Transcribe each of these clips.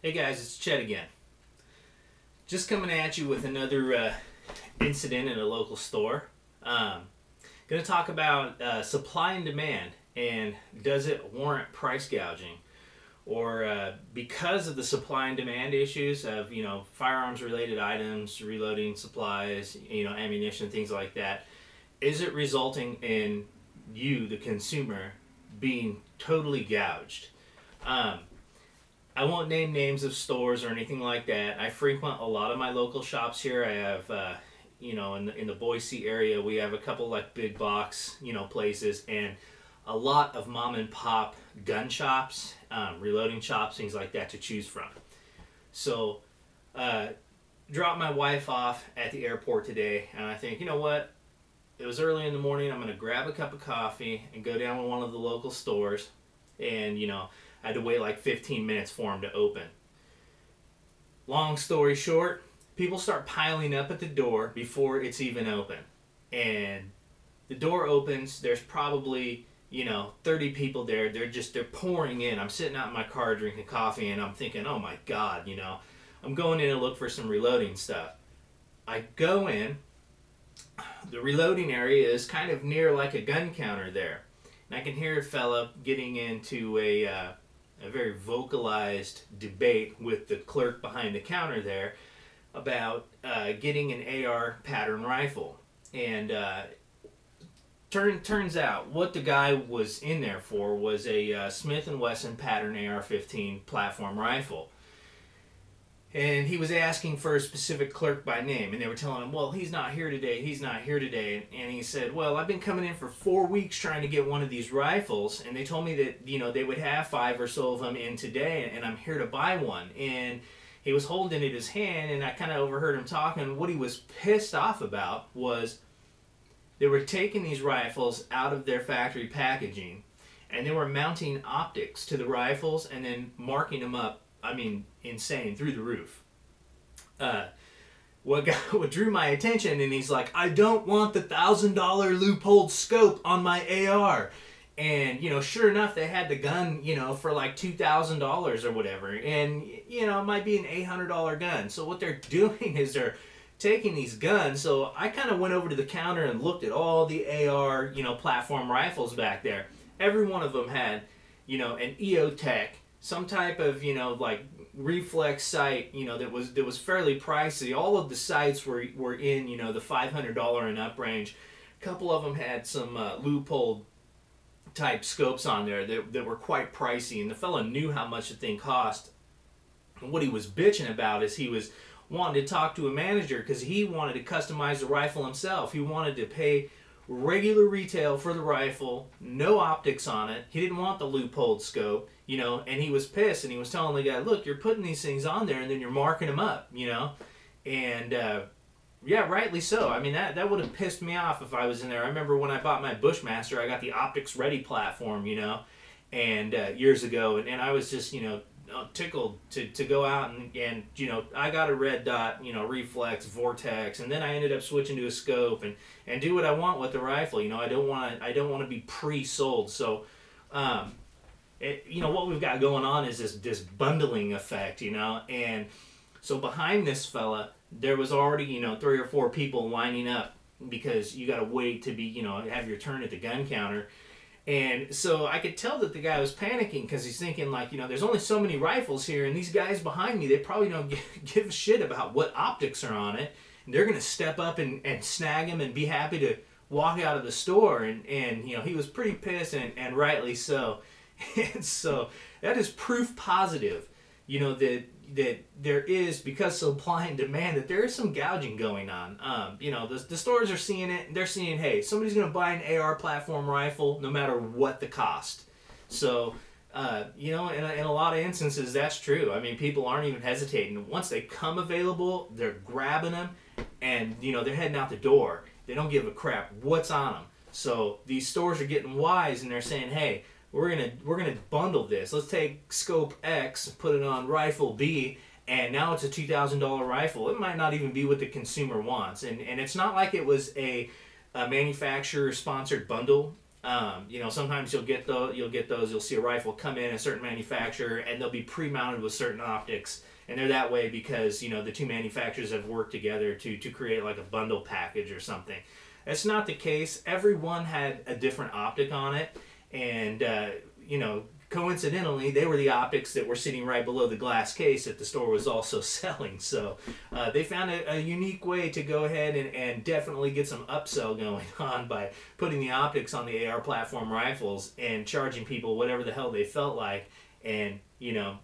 Hey guys, it's Chet again. Just coming at you with another incident in a local store. Going to talk about supply and demand, and does it warrant price gouging? Or because of the supply and demand issues of firearms related items, reloading supplies, ammunition, things like that, is it resulting in you, the consumer, being totally gouged? I won't name names of stores or anything like that. I frequent a lot of my local shops here. I have, in the Boise area, we have a couple like big box, places, and a lot of mom and pop gun shops, reloading shops, things like that to choose from. So, dropped my wife off at the airport today, and I think, you know what? It was early in the morning. I'm going to grab a cup of coffee and go down to one of the local stores, and I had to wait like 15 minutes for them to open. Long story short, people start piling up at the door before it's even open. And the door opens, there's probably, 30 people there. They're pouring in. I'm sitting out in my car drinking coffee and I'm thinking, oh my God, I'm going in to look for some reloading stuff. I go in, the reloading area is kind of near like a gun counter there. And I can hear a fella getting into a very vocalized debate with the clerk behind the counter there about getting an AR pattern rifle. And turns out what the guy was in there for was a Smith & Wesson pattern AR-15 platform rifle. And he was asking for a specific clerk by name, and they were telling him, well, he's not here today, he's not here today. And he said, well, I've been coming in for 4 weeks trying to get one of these rifles, and they told me that, they would have 5 or so of them in today, and I'm here to buy one. And he was holding it in his hand, and I kind of overheard him talking. What he was pissed off about was they were taking these rifles out of their factory packaging, and they were mounting optics to the rifles and then marking them up. I mean, insane, through the roof. What drew my attention, and he's like, I don't want the $1,000 loopholed scope on my AR. And, sure enough, they had the gun, for like $2,000 or whatever. And, it might be an $800 gun. So what they're doing is they're taking these guns. So I kind of went over to the counter and looked at all the AR, platform rifles back there. Every one of them had, an EOTech, some type of, like reflex sight, that was fairly pricey. All of the sights were in, the $500 and up range. A couple of them had some loophole type scopes on there that were quite pricey, and the fella knew how much the thing cost. And what he was bitching about is he was wanting to talk to a manager because he wanted to customize the rifle himself. He wanted to pay regular retail for the rifle, no optics on it. He didn't want the loopholed scope, and he was pissed, and he was telling the guy, look, you're putting these things on there and then you're marking them up, and yeah, rightly so. I mean, that would have pissed me off if I was in there. I remember when I bought my Bushmaster, I got the optics ready platform, and years ago, and I was just, tickled to go out and I got a red dot, reflex, vortex, and then I ended up switching to a scope and do what I want with the rifle. I don't want to be pre-sold. So what we've got going on is this bundling effect, and so behind this fella there was already 3 or 4 people lining up because you got to wait to be have your turn at the gun counter. And so I could tell that the guy was panicking because he's thinking like, there's only so many rifles here, and these guys behind me, they probably don't give a shit about what optics are on it. And they're going to step up and snag him and be happy to walk out of the store. And he was pretty pissed, and rightly so. And so that is proof positive, that there is, because supply and demand, that there is some gouging going on. The stores are seeing it. They're seeing, hey, somebody's going to buy an AR platform rifle no matter what the cost. So, in a lot of instances, that's true. I mean, people aren't even hesitating. Once they come available, they're grabbing them, and, they're heading out the door. They don't give a crap what's on them. So these stores are getting wise, and they're saying, hey, we're gonna bundle this. Let's take scope X, put it on rifle B, and now it's a $2,000 rifle. It might not even be what the consumer wants, and it's not like it was a manufacturer sponsored bundle. You know, sometimes you'll get those. You'll see a rifle come in a certain manufacturer, and they'll be pre-mounted with certain optics, and they're that way because, you know, the two manufacturers have worked together to create like a bundle package or something. That's not the case. Every one had a different optic on it, and you know, coincidentally, they were the optics that were sitting right below the glass case that the store was also selling. So they found a unique way to go ahead and definitely get some upsell going on by putting the optics on the AR platform rifles and charging people whatever the hell they felt like. And, you know,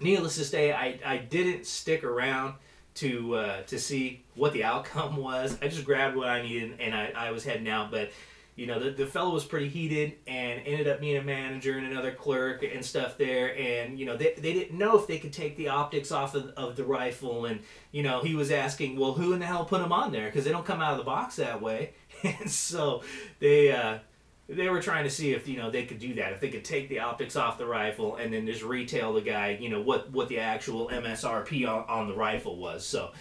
needless to say, I didn't stick around to see what the outcome was. I just grabbed what I needed and I was heading out. But you know, the fellow was pretty heated and ended up being a manager and another clerk and stuff there. And, you know, they didn't know if they could take the optics off of the rifle. And, you know, he was asking, well, who in the hell put them on there? Because they don't come out of the box that way. And so they were trying to see if, you know, they could do that. If they could take the optics off the rifle and then just retail the guy, you know, what the actual MSRP on the rifle was. So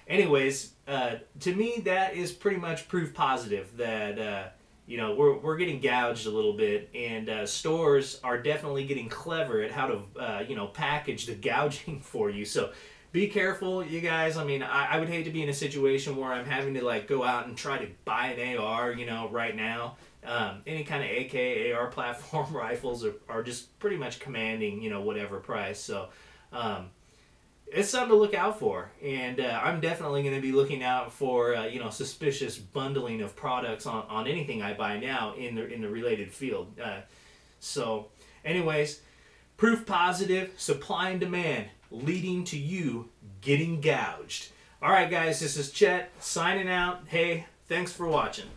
anyways, to me, that is pretty much proof positive that, you know, we're getting gouged a little bit, and stores are definitely getting clever at how to, you know, package the gouging for you. So be careful, you guys. I mean, I would hate to be in a situation where I'm having to, like, go out and try to buy an AR, you know, right now. Any kind of AK, AR platform rifles are just pretty much commanding, you know, whatever price. So it's something to look out for, and I'm definitely going to be looking out for you know, suspicious bundling of products on anything I buy now in the related field. So, anyways, proof positive, supply and demand leading to you getting gouged. All right, guys, this is Chet signing out. Hey, thanks for watching.